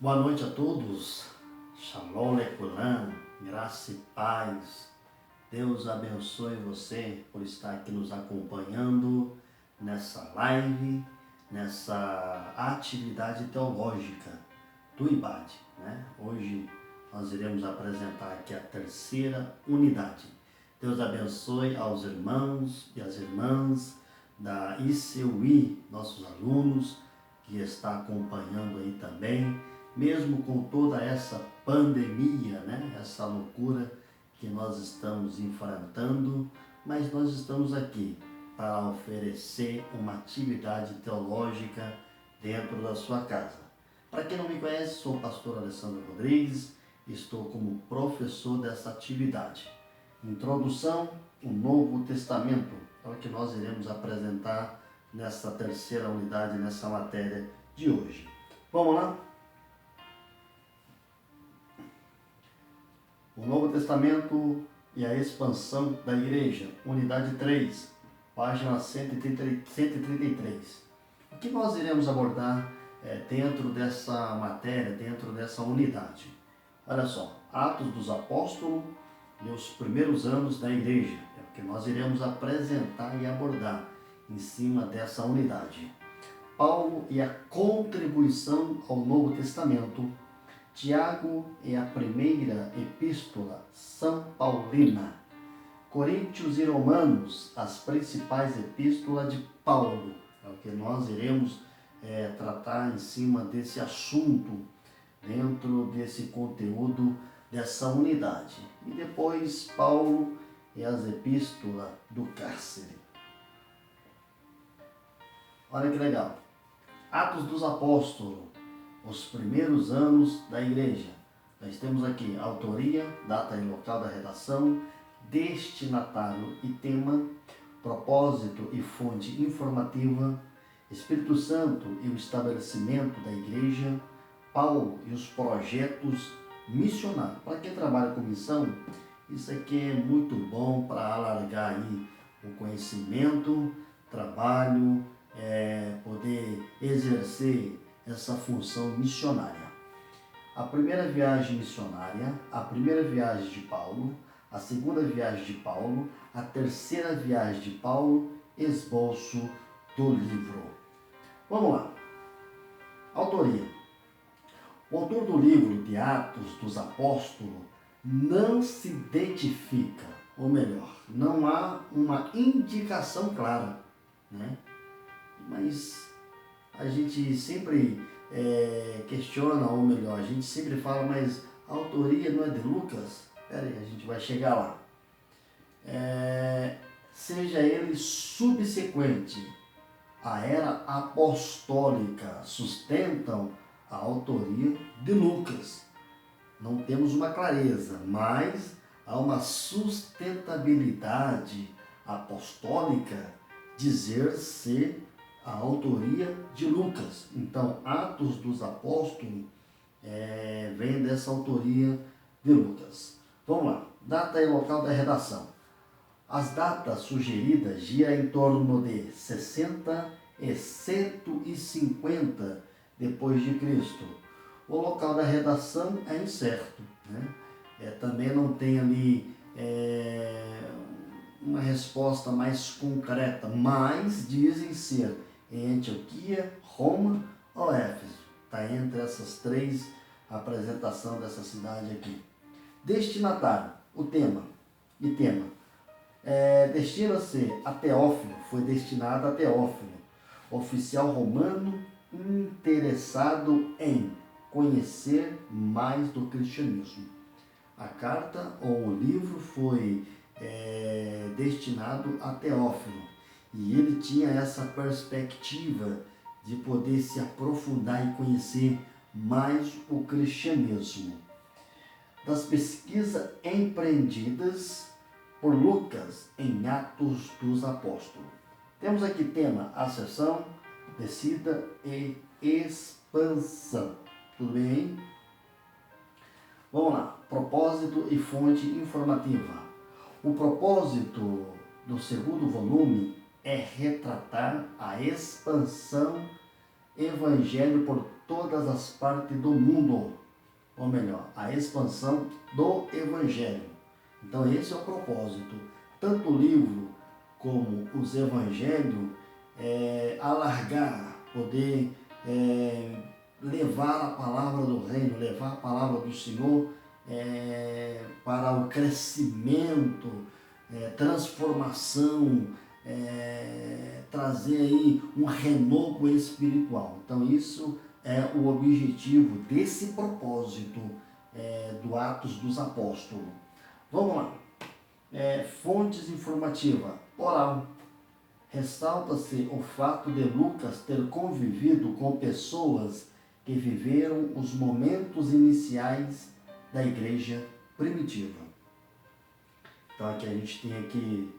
Boa noite a todos. Shalom Lekulam, graça e paz. Deus abençoe você por estar aqui nos acompanhando nessa live, nessa atividade teológica do IBAD, né? Hoje nós iremos apresentar aqui a terceira unidade. Deus abençoe aos irmãos e às irmãs da ICUI, nossos alunos que está acompanhando aí também, mesmo com toda essa pandemia, né? Essa loucura que nós estamos enfrentando, mas nós estamos aqui para oferecer uma atividade teológica dentro da sua casa. Para quem não me conhece, sou o pastor Alessandro Rodrigues, estou como professor dessa atividade. Introdução, o Novo Testamento, é o que nós iremos apresentar nessa terceira unidade, nessa matéria de hoje. Vamos lá? O Novo Testamento e a expansão da igreja, unidade 3, página 133. O que nós iremos abordar dentro dessa matéria, dentro dessa unidade? Olha só, Atos dos Apóstolos e os primeiros anos da igreja, é o que nós iremos apresentar e abordar em cima dessa unidade. Paulo e a contribuição ao Novo Testamento. Tiago é a primeira epístola São Paulina. Coríntios e Romanos, as principais epístolas de Paulo. É o que nós iremos tratar em cima desse assunto, dentro desse conteúdo, dessa unidade. E depois Paulo e as epístolas do cárcere. Olha que legal. Atos dos Apóstolos, os primeiros anos da igreja. Nós temos aqui autoria, data e local da redação, destinatário e tema, propósito e fonte informativa, Espírito Santo e o estabelecimento da igreja, Paulo e os projetos missionários. Para quem trabalha com missão, isso aqui é muito bom para alargar aí o conhecimento, trabalho, poder exercer essa função missionária. A primeira viagem missionária, a primeira viagem de Paulo, a segunda viagem de Paulo, a terceira viagem de Paulo, esboço do livro. Vamos lá. Autoria. O autor do livro de Atos dos Apóstolos não se identifica, ou melhor, não há uma indicação clara, né? Mas a gente sempre questiona, ou melhor, a gente sempre fala, mas a autoria não é de Lucas? Espera aí, a gente vai chegar lá. Seja ele subsequente à era apostólica, sustentam a autoria de Lucas. Não temos uma clareza, mas há uma sustentabilidade apostólica dizer ser a autoria de Lucas. Então, Atos dos Apóstolos vem dessa autoria de Lucas. Vamos lá. Data e local da redação. As datas sugeridas giram em torno de 60 e 150 depois de Cristo. O local da redação é incerto, né? Também não tem ali uma resposta mais concreta, mas dizem ser em Antioquia, Roma ou Éfeso. Está entre essas três apresentações dessa cidade aqui. Destinatário, o tema e tema. Destina-se a Teófilo, foi destinado a Teófilo, oficial romano interessado em conhecer mais do cristianismo. A carta ou o livro foi destinado a Teófilo, e ele tinha essa perspectiva de poder se aprofundar e conhecer mais o cristianismo. Das pesquisas empreendidas por Lucas em Atos dos Apóstolos. Temos aqui tema ascensão, descida e expansão. Tudo bem? Vamos lá. Propósito e fonte informativa. O propósito do segundo volume é retratar a expansão evangelho por todas as partes do mundo, ou melhor, a expansão do Evangelho. Então esse é o propósito, tanto o livro como os Evangelhos, alargar, poder levar a palavra do reino, levar a palavra do Senhor para o crescimento, transformação, trazer aí um renovo espiritual. Então isso é o objetivo desse propósito do Atos dos Apóstolos. Vamos lá. Fontes informativas. Oral. Ressalta-se o fato de Lucas ter convivido com pessoas que viveram os momentos iniciais da igreja primitiva. Então aqui a gente tem aqui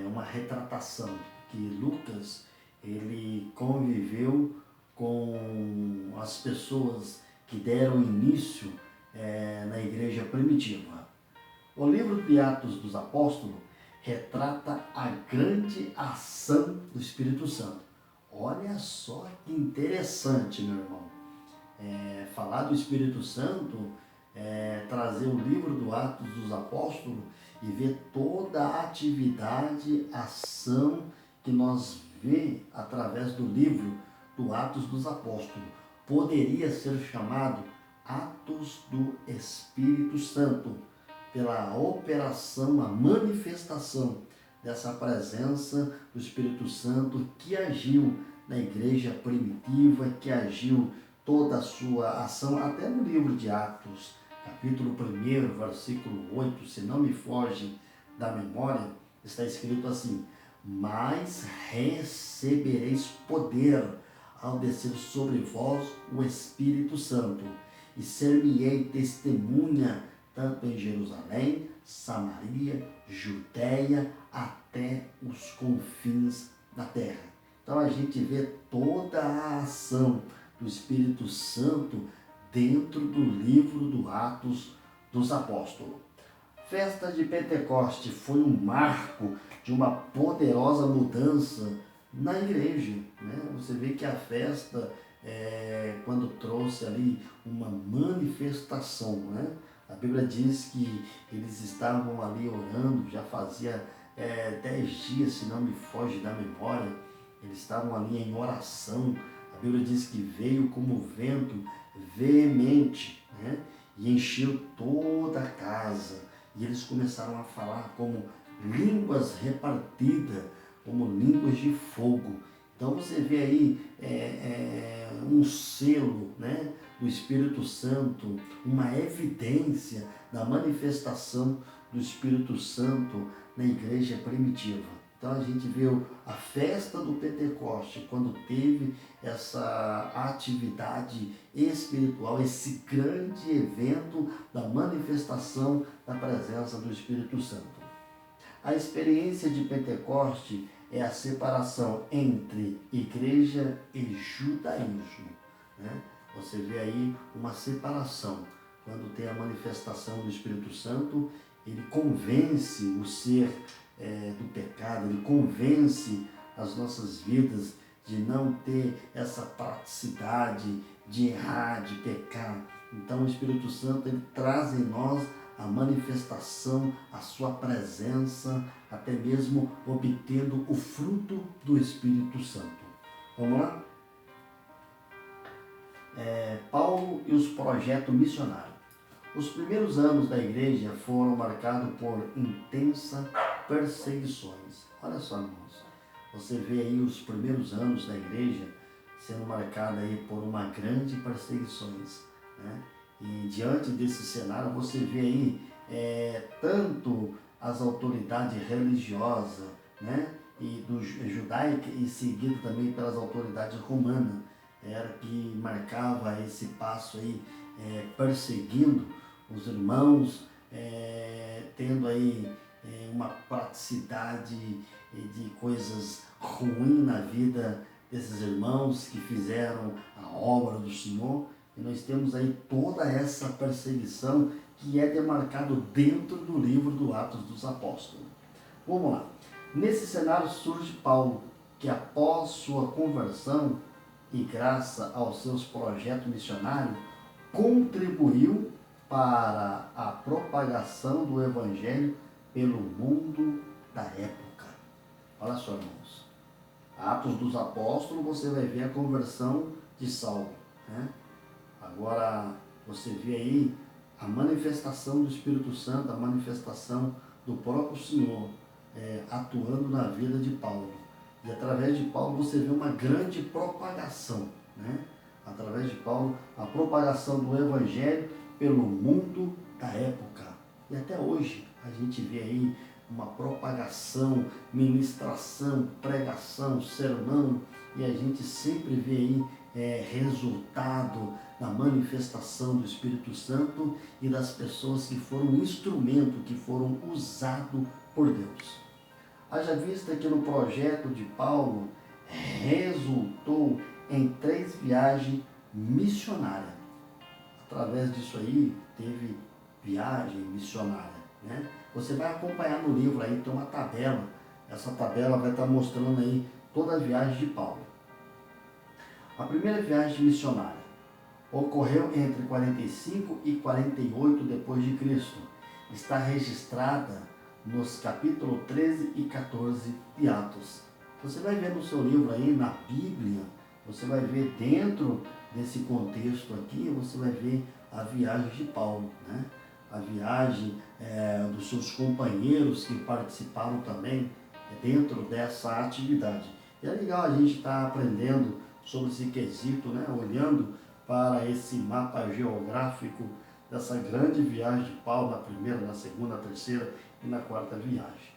uma retratação que Lucas ele conviveu com as pessoas que deram início na igreja primitiva. O livro de Atos dos Apóstolos retrata a grande ação do Espírito Santo. Olha só que interessante, meu irmão. Falar do Espírito Santo, trazer o livro do Atos dos Apóstolos e ver toda a atividade, ação que nós vê através do livro do Atos dos Apóstolos. Poderia ser chamado Atos do Espírito Santo, pela operação, a manifestação dessa presença do Espírito Santo que agiu na igreja primitiva, que agiu toda a sua ação, até no livro de Atos, capítulo 1, versículo 8, se não me foge da memória, está escrito assim: mas recebereis poder ao descer sobre vós o Espírito Santo, e ser-me-ei testemunha tanto em Jerusalém, Samaria, Judéia, até os confins da terra. Então a gente vê toda a ação do Espírito Santo dentro do livro do Atos dos Apóstolos. Festa de Pentecoste foi um marco de uma poderosa mudança na igreja, né? Você vê que a festa, quando trouxe ali uma manifestação, né? A Bíblia diz que eles estavam ali orando, já fazia 10 dias, se não me foge da memória, eles estavam ali em oração. A Bíblia diz que veio como vento veemente, né? E encheu toda a casa. E eles começaram a falar como línguas repartidas, como línguas de fogo. Então você vê aí um selo, né, do Espírito Santo, uma evidência da manifestação do Espírito Santo na igreja primitiva. Então a gente viu a festa do Pentecoste, quando teve essa atividade espiritual, esse grande evento da manifestação da presença do Espírito Santo. A experiência de Pentecoste é a separação entre igreja e judaísmo, né? Você vê aí uma separação. Quando tem a manifestação do Espírito Santo, ele convence o ser do pecado, ele convence as nossas vidas de não ter essa praticidade de errar, de pecar. Então o Espírito Santo ele traz em nós a manifestação, a sua presença, até mesmo obtendo o fruto do Espírito Santo. Vamos lá? Paulo e os projetos missionários. Os primeiros anos da igreja foram marcados por intensas perseguições. Olha só, irmãos, você vê aí os primeiros anos da igreja sendo marcados aí por uma grande perseguições, né? E diante desse cenário você vê aí tanto as autoridades religiosas, né, e do judaica e seguido também pelas autoridades romanas, era que marcava esse passo aí, perseguindo os irmãos, tendo aí uma praticidade de coisas ruins na vida desses irmãos que fizeram a obra do Senhor. E nós temos aí toda essa perseguição que é demarcado dentro do livro do Atos dos Apóstolos. Vamos lá. Nesse cenário surge Paulo, que após sua conversão, e graças aos seus projetos missionários, contribuiu para a propagação do Evangelho pelo mundo da época. Olha só, irmãos. Atos dos Apóstolos, você vai ver a conversão de Saulo, né? Agora, você vê aí a manifestação do Espírito Santo, a manifestação do próprio Senhor atuando na vida de Paulo. E através de Paulo você vê uma grande propagação, né? Através de Paulo, a propagação do Evangelho pelo mundo da época. E até hoje a gente vê aí uma propagação, ministração, pregação, sermão, e a gente sempre vê aí resultado da manifestação do Espírito Santo e das pessoas que foram instrumento, que foram usados por Deus. Haja vista que no projeto de Paulo resultou em 3 viagens missionárias. Através disso aí, teve viagem missionária, né? Você vai acompanhar no livro aí, tem uma tabela. Essa tabela vai estar mostrando aí toda a viagem de Paulo. A primeira viagem missionária ocorreu entre 45 e 48 depois de Cristo. Está registrada nos capítulos 13 e 14 de Atos. Você vai ver no seu livro aí, na Bíblia, você vai ver dentro desse contexto aqui, você vai ver a viagem de Paulo, né? A viagem dos seus companheiros que participaram também dentro dessa atividade. E é legal a gente estar aprendendo sobre esse quesito, né? Olhando para esse mapa geográfico dessa grande viagem de Paulo, na primeira, na segunda, na terceira e na quarta viagem.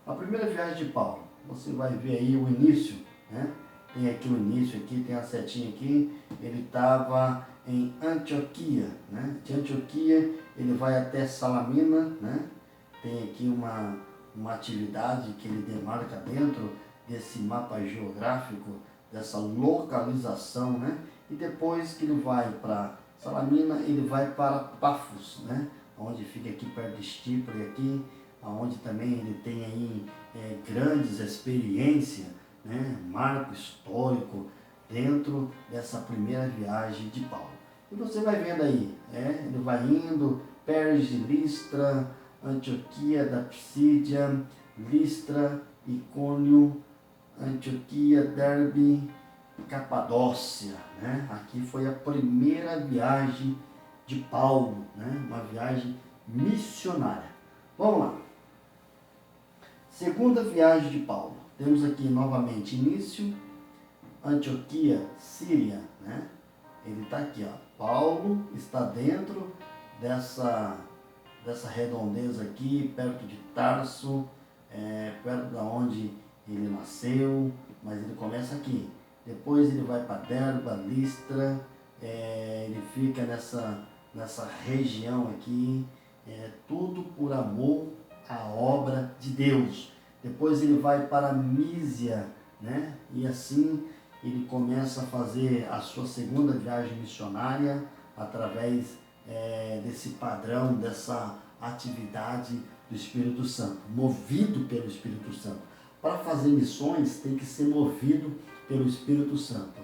A primeira viagem de Paulo, você vai ver aí o início, né? Tem aqui o início, aqui tem a setinha aqui, ele estava em Antioquia, né? De Antioquia ele vai até Salamina, né? Tem aqui uma atividade que ele demarca dentro desse mapa geográfico, dessa localização, né? E depois que ele vai para Salamina, ele vai para Pafos, né? Onde fica aqui perto de Chipre, aqui, onde também ele tem aí grandes experiências, né? Marco histórico dentro dessa primeira viagem de Paulo. E você vai vendo aí, ele vai indo, Perge, Listra, Antioquia da Psídia, Listra, Icônio, Antioquia, Derbe, Capadócia, né? Aqui foi a primeira viagem de Paulo, né? Uma viagem missionária. Vamos lá. Segunda viagem de Paulo. Temos aqui novamente início, Antioquia, Síria, né? Ele está aqui, ó. Paulo está dentro dessa redondeza aqui, perto de Tarso, perto da onde ele nasceu, mas ele começa aqui. Depois ele vai para Derba, Listra, ele fica nessa região aqui, tudo por amor à obra de Deus. Depois ele vai para Mísia, né? E assim ele começa a fazer a sua segunda viagem missionária através desse padrão, dessa atividade do Espírito Santo, movido pelo Espírito Santo. Para fazer missões tem que ser movido pelo Espírito Santo.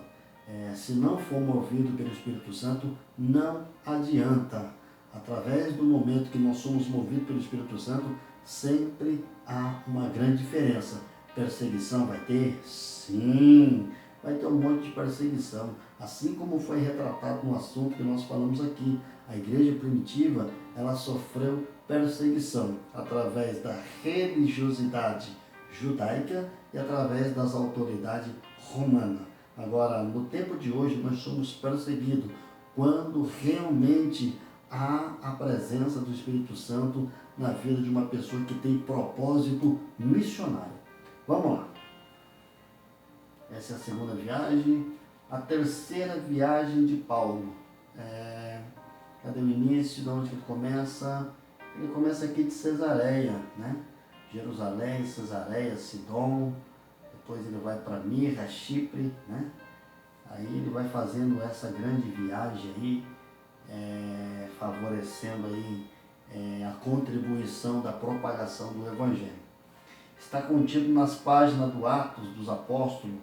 Se não for movido pelo Espírito Santo, não adianta. Através do momento que nós somos movidos pelo Espírito Santo, sempre há uma grande diferença. Perseguição vai ter? Sim, vai ter um monte de perseguição. Assim como foi retratado no assunto que nós falamos aqui. A igreja primitiva, ela sofreu perseguição através da religiosidade judaica e através das autoridades romanas. Agora, no tempo de hoje, nós somos perseguidos quando realmente há a presença do Espírito Santo na vida de uma pessoa que tem propósito missionário. Vamos lá. Essa é a segunda viagem. A terceira viagem de Paulo. Cadê o início? De onde ele começa? Ele começa aqui de Cesareia, né? Jerusalém, Cesareia, Sidom. Depois ele vai para Mirra, Chipre, né? Aí ele vai fazendo essa grande viagem aí, favorecendo aí a contribuição da propagação do Evangelho. Está contido nas páginas do Atos dos Apóstolos,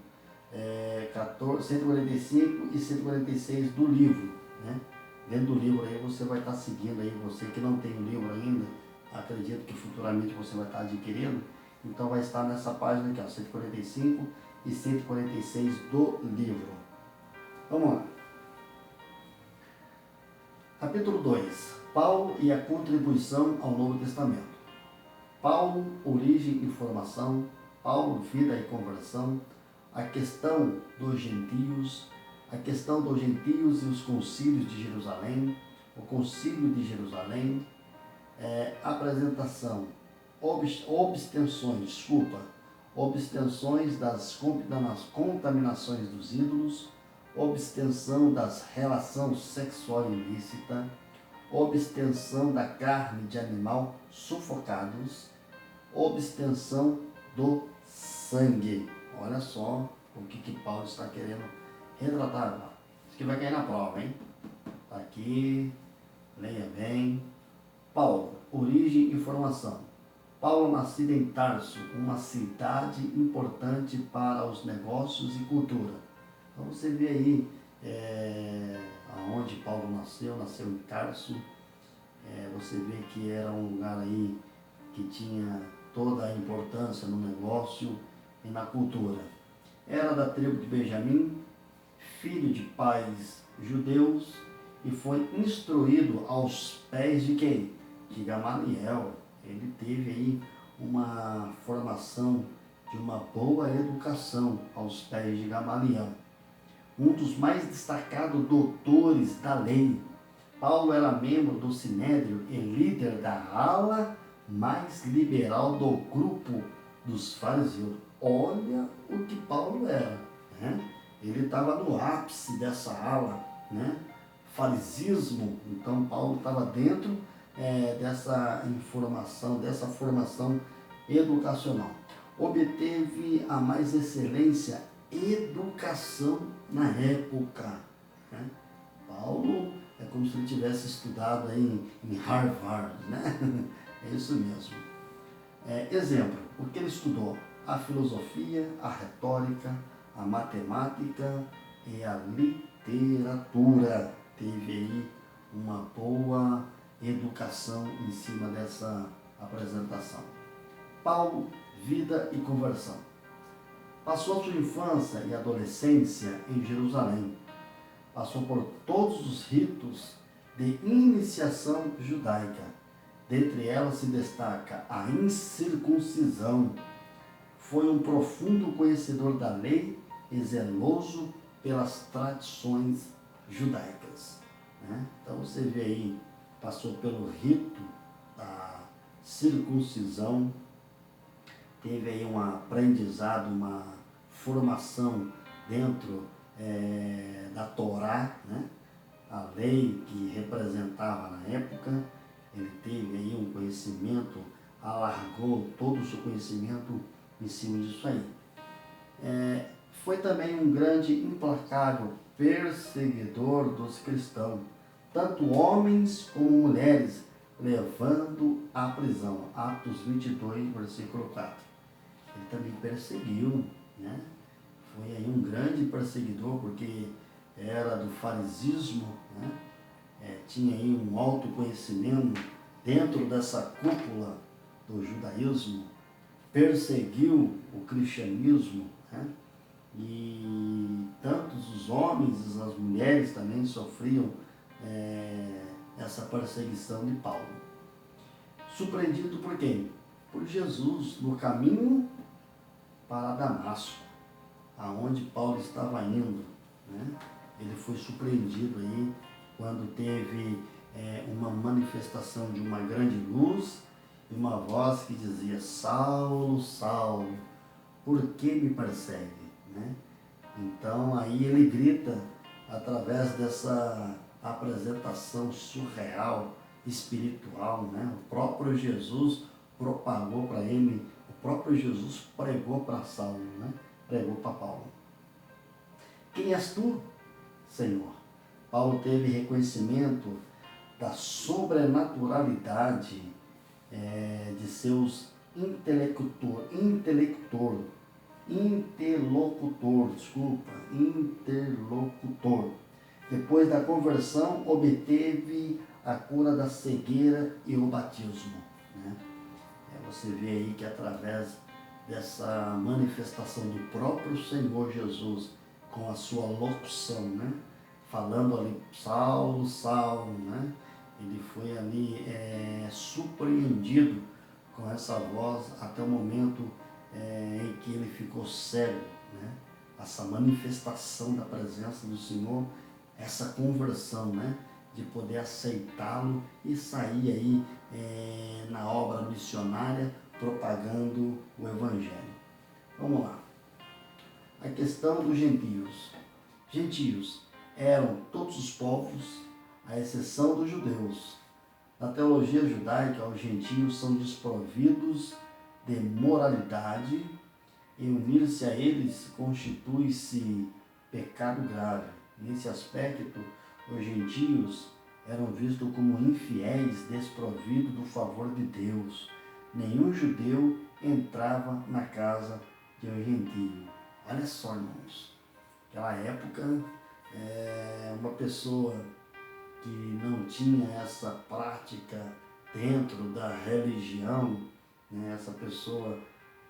145 e 146 do livro, né? Dentro do livro aí você vai estar seguindo aí, você que não tem o livro ainda, acredito que futuramente você vai estar adquirindo, então vai estar nessa página aqui, ó, 145 e 146 do livro. Vamos lá. Capítulo 2. Paulo e a contribuição ao Novo Testamento. Paulo, origem e formação. Paulo, vida e conversão. A questão dos gentios. A questão dos gentios e os concílios de Jerusalém. O concílio de Jerusalém. Apresentação. Obstenções das contaminações dos ídolos. Obstenção das relações sexual ilícita, obstenção da carne de animal sufocados, obstenção do sangue. Olha só o que Paulo está querendo retratar. Isso que vai cair na prova, hein? Tá aqui, leia bem. Paulo, origem e formação. Paulo, nascido em Tarso, uma cidade importante para os negócios e cultura. Então você vê aí aonde Paulo nasceu em Tarso. Você vê que era um lugar aí que tinha toda a importância no negócio e na cultura. Era da tribo de Benjamim, filho de pais judeus, e foi instruído aos pés de quem? De Gamaliel. Ele teve aí uma formação de uma boa educação aos pés de Gamaliel. Um dos mais destacados doutores da lei. Paulo era membro do Sinédrio e líder da ala mais liberal do grupo dos fariseus. Olha o que Paulo era, né? Ele estava no ápice dessa ala, né? Farisismo. Então Paulo estava dentro dessa informação, dessa formação educacional. Obteve a mais excelência educação na época, né? Paulo é como se ele tivesse estudado aí em Harvard, né? É isso mesmo. Exemplo, o que ele estudou? A filosofia, a retórica, a matemática e a literatura. Teve aí uma boa educação em cima dessa apresentação. Paulo, vida e conversão. Passou a sua infância e adolescência em Jerusalém. Passou por todos os ritos de iniciação judaica. Dentre elas se destaca a incircuncisão. Foi um profundo conhecedor da lei e zeloso pelas tradições judaicas, né? Então você vê aí, passou pelo rito da circuncisão, teve aí um aprendizado, uma formação dentro da Torá, né? A lei que representava na época. Ele teve aí um conhecimento, alargou todo o seu conhecimento em cima disso aí. Foi também um grande, implacável perseguidor dos cristãos, tanto homens como mulheres, levando à prisão. Atos 22, versículo 4. Ele também perseguiu, né? Foi aí um grande perseguidor, porque era do farisismo, né? Tinha aí um alto conhecimento dentro dessa cúpula do judaísmo, perseguiu o cristianismo, né? E tantos os homens e as mulheres também sofriam essa perseguição de Paulo. Surpreendido por quem? Por Jesus, no caminho para Damasco, aonde Paulo estava indo, né? Ele foi surpreendido aí quando teve uma manifestação de uma grande luz e uma voz que dizia: Saulo, Saulo, por que me persegue? Né? Então aí ele grita através dessa apresentação surreal, espiritual, né? O próprio Jesus propagou para ele, o próprio Jesus pregou para Saulo, né? Pregou para Paulo. Quem és tu, Senhor? Paulo teve reconhecimento da sobrenaturalidade de seus intelector, interlocutor. Depois da conversão, obteve a cura da cegueira e o batismo, né? Você vê aí que através dessa manifestação do próprio Senhor Jesus, com a sua locução, né? Falando ali, Saulo, Saulo, né? Ele foi ali surpreendido com essa voz até o momento em que ele ficou cego, né? Essa manifestação da presença do Senhor, essa conversão, né? De poder aceitá-lo e sair aí na obra missionária propagando o Evangelho. Vamos lá. A questão dos gentios. Gentios eram todos os povos, à exceção dos judeus. Na teologia judaica, os gentios são desprovidos de moralidade e unir-se a eles constitui-se pecado grave. Nesse aspecto, os gentios eram vistos como infiéis, desprovidos do favor de Deus. Nenhum judeu entrava na casa de um gentio. Olha só, irmãos, naquela época, uma pessoa que não tinha essa prática dentro da religião, né, essa pessoa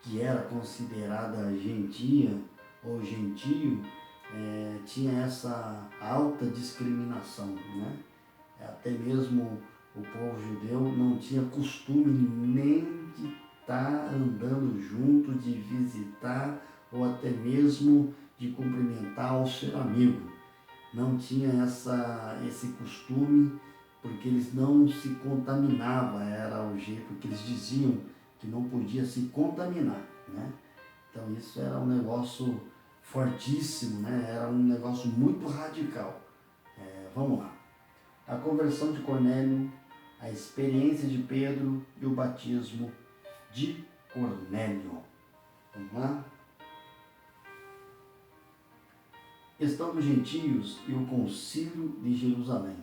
que era considerada gentia ou gentio, tinha essa alta discriminação, né? Até mesmo o povo judeu não tinha costume nem de estar andando junto, de visitar ou até mesmo de cumprimentar ou ser amigo. Não tinha esse costume porque eles não se contaminavam, era o jeito que eles diziam que não podia se contaminar, né? Então isso era um negócio fortíssimo, né? Era um negócio muito radical. Vamos lá. A conversão de Cornélio, a experiência de Pedro e o batismo de Cornélio. Vamos lá? Questão dos gentios e o concílio de Jerusalém.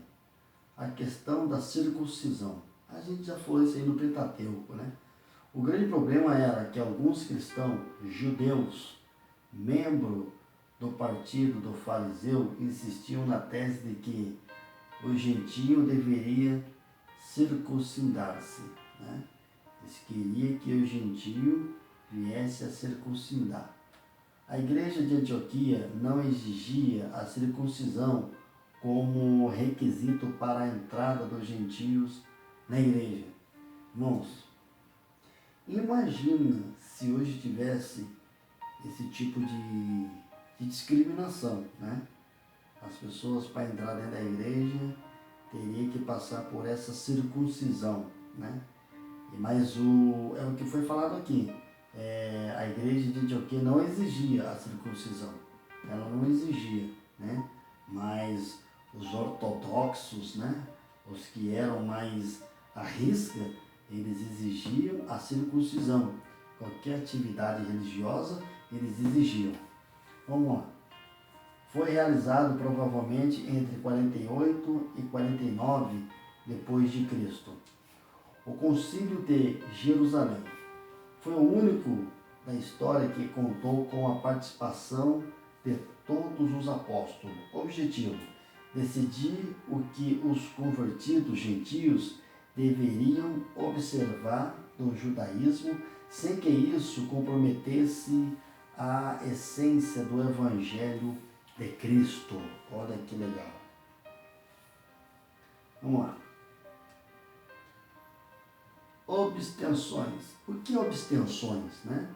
A questão da circuncisão. A gente já falou isso aí no Pentateuco, né? O grande problema era que alguns cristãos judeus, membros do partido do fariseu, insistiam na tese de que o gentio deveria circuncidar-se, né? Eles queriam que o gentio viesse a circuncidar. A igreja de Antioquia não exigia a circuncisão como requisito para a entrada dos gentios na igreja. Irmãos, imagina se hoje tivesse esse tipo de discriminação, né? As pessoas, para entrar dentro da igreja, teriam que passar por essa circuncisão, né? Mas é o que foi falado aqui. A igreja de Antioquia não exigia a circuncisão. Ela não exigia, né? Mas os ortodoxos, né? Os que eram mais à risca, eles exigiam a circuncisão. Qualquer atividade religiosa, eles exigiam. Vamos lá. Foi realizado provavelmente entre 48 e 49 depois de Cristo. O Concílio de Jerusalém foi o único da história que contou com a participação de todos os apóstolos. Objetivo: decidir o que os convertidos gentios deveriam observar do judaísmo sem que isso comprometesse a essência do Evangelho de Cristo. Olha que legal. Vamos lá. Abstenções. O que é abstenções, né?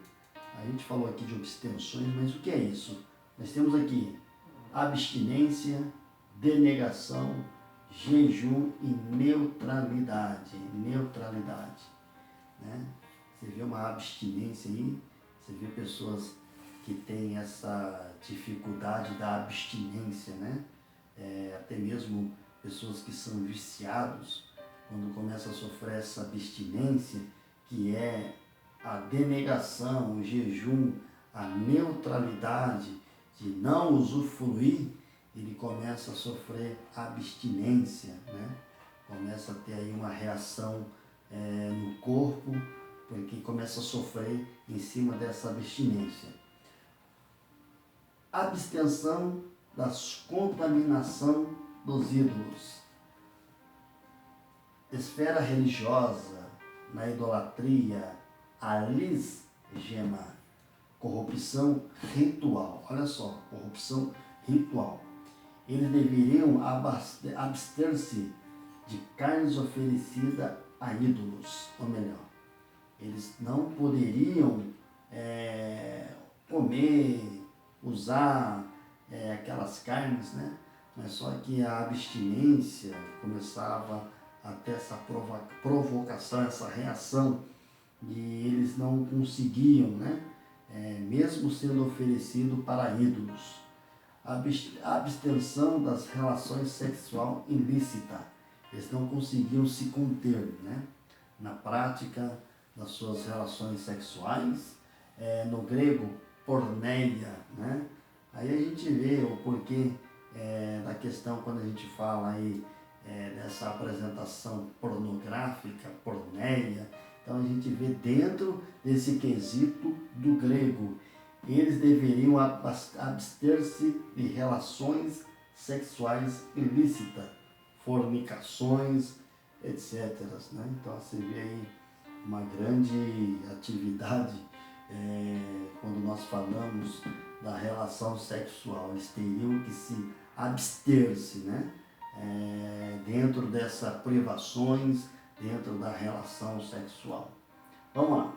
A gente falou aqui de abstenções, mas o que é isso? Nós temos aqui abstinência, denegação, jejum e neutralidade. Neutralidade, né? Você vê uma abstinência aí, você vê pessoas que têm essa dificuldade da abstinência, né? Até mesmo pessoas que são viciados, quando começam a sofrer essa abstinência, que é a denegação, o jejum, a neutralidade de não usufruir, ele começa a sofrer abstinência, né? Começa a ter aí uma reação no corpo, porque começa a sofrer em cima dessa abstinência. abstenção da contaminação dos ídolos. Esfera religiosa, na idolatria, alisgema, corrupção ritual. Olha só, corrupção ritual. Eles deveriam abster-se de carnes oferecidas a ídolos, ou melhor, eles não poderiam comer, usar aquelas carnes, né? Mas só que a abstinência começava a ter essa provocação, essa reação, e eles não conseguiam, né? Mesmo sendo oferecido para ídolos. A abstenção das relações sexuais ilícitas. Eles não conseguiam se conter, né? Na prática das suas relações sexuais, no grego, porneia, né? Aí a gente vê o porquê da questão quando a gente fala aí dessa apresentação pornográfica, porneia. Então a gente vê dentro desse quesito do grego, eles deveriam abster-se de relações sexuais ilícitas, fornicações, etc. Né? Então você vê aí uma grande atividade quando nós falamos da relação sexual. Eles teriam que se abster-se, né? Dentro dessas privações, dentro da relação sexual. Vamos lá.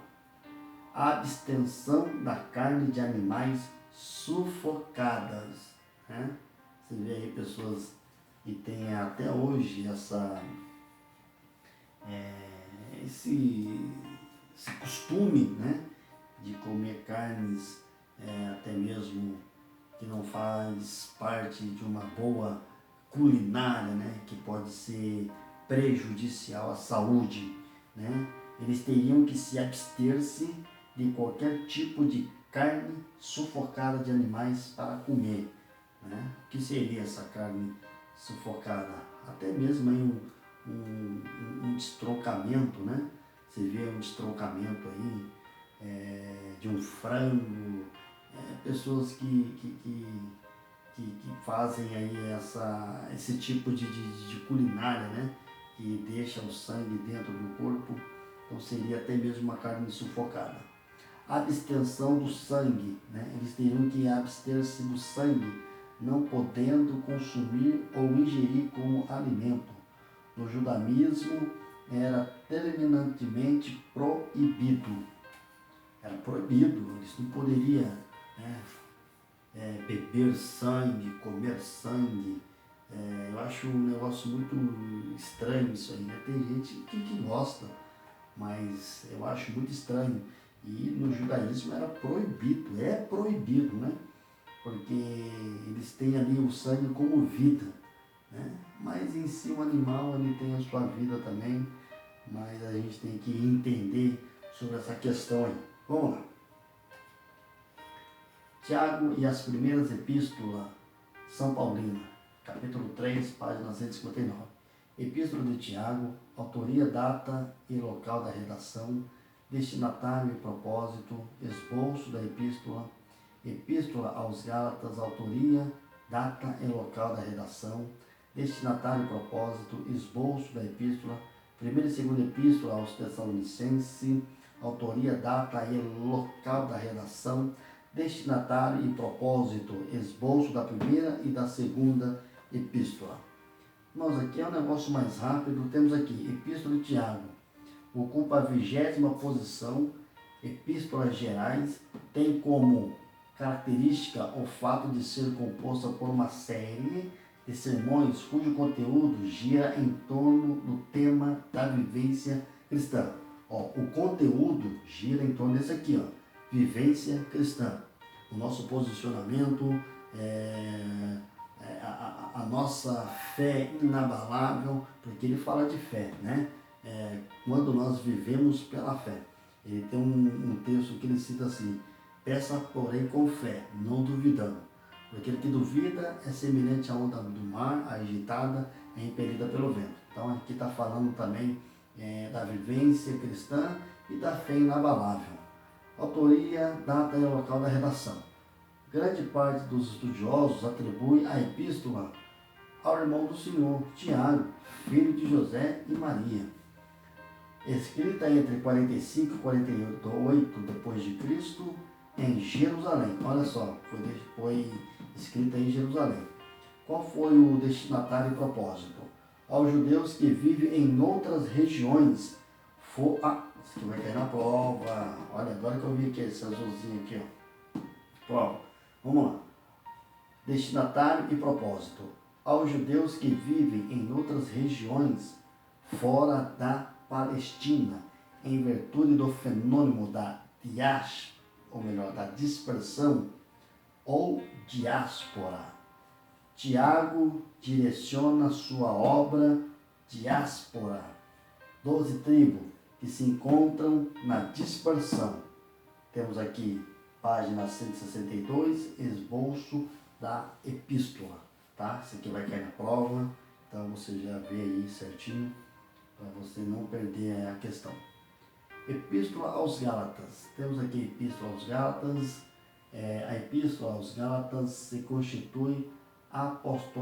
A abstenção da carne de animais sufocadas, né? Você vê aí pessoas que têm até hoje esse costume, né, de comer carnes até mesmo que não faz parte de uma boa culinária, né, que pode ser prejudicial à saúde, né? Eles teriam que se abster-se de qualquer tipo de carne sufocada de animais para comer, né? O que seria essa carne sufocada? Até mesmo aí um destrocamento, né? Você vê um destrocamento aí de um frango, pessoas que fazem aí esse tipo de culinária, né? Que deixa o sangue dentro do corpo, então seria até mesmo uma carne sufocada. Abstenção do sangue, né? Eles teriam que abster-se do sangue, não podendo consumir ou ingerir como alimento. No judaísmo era terminantemente proibido. Era proibido, eles não poderiam, né, beber sangue, comer sangue. Eu acho um negócio muito estranho isso aí, né? Tem gente que gosta, mas eu acho muito estranho. E no judaísmo era proibido, é proibido, né? Porque eles têm ali o sangue como vida, né? Mas em si o animal ele tem a sua vida também, mas a gente tem que entender sobre essa questão aí. Vamos lá. Tiago e as primeiras epístolas São Paulina, capítulo 3, página 159. Epístola de Tiago, autoria, data e local da redação, destinatário e propósito, esboço da epístola, epístola aos Gálatas, autoria, data e local da redação, destinatário e propósito, esboço da epístola, primeira e segunda epístola aos Tessalonicenses, autoria, data e local da redação, destinatário e propósito, esboço da primeira e da segunda epístola. Nós aqui é um negócio mais rápido, temos aqui Epístola de Tiago, ocupa a 20ª posição, epístolas gerais, tem como característica o fato de ser composta por uma série de sermões cujo conteúdo gira em torno do tema da vivência cristã. O conteúdo gira em torno desse aqui, vivência cristã. O nosso posicionamento, a nossa fé inabalável, porque ele fala de fé, né? Quando nós vivemos pela fé. Ele tem um texto que ele cita assim: peça porém com fé, não duvidando. Porque aquele que duvida é semelhante à onda do mar, agitada e impelida pelo vento. Então aqui está falando também da vivência cristã e da fé inabalável. Autoria, data e local da redação. Grande parte dos estudiosos atribui a epístola ao irmão do Senhor, Tiago, filho de José e Maria. Escrita entre 45 e 48 depois de Cristo, em Jerusalém. Olha só, foi escrita em Jerusalém. Qual foi o destinatário e propósito? Aos judeus que vivem em outras regiões. Isso aqui vai cair na prova. Olha, agora que eu vi aqui esse azulzinho aqui, ó. Prova. Vamos lá. Destinatário e propósito. Aos judeus que vivem em outras regiões fora da Palestina, em virtude do fenômeno da da dispersão ou diáspora. Tiago direciona sua obra diáspora, 12 tribos que se encontram na dispersão. Temos aqui, página 162, esboço da epístola, tá? Isso aqui vai cair na prova, então você já vê aí certinho, para você não perder a questão. Epístola aos Gálatas. Temos aqui Epístola aos Gálatas. A Epístola aos Gálatas se constitui apostólica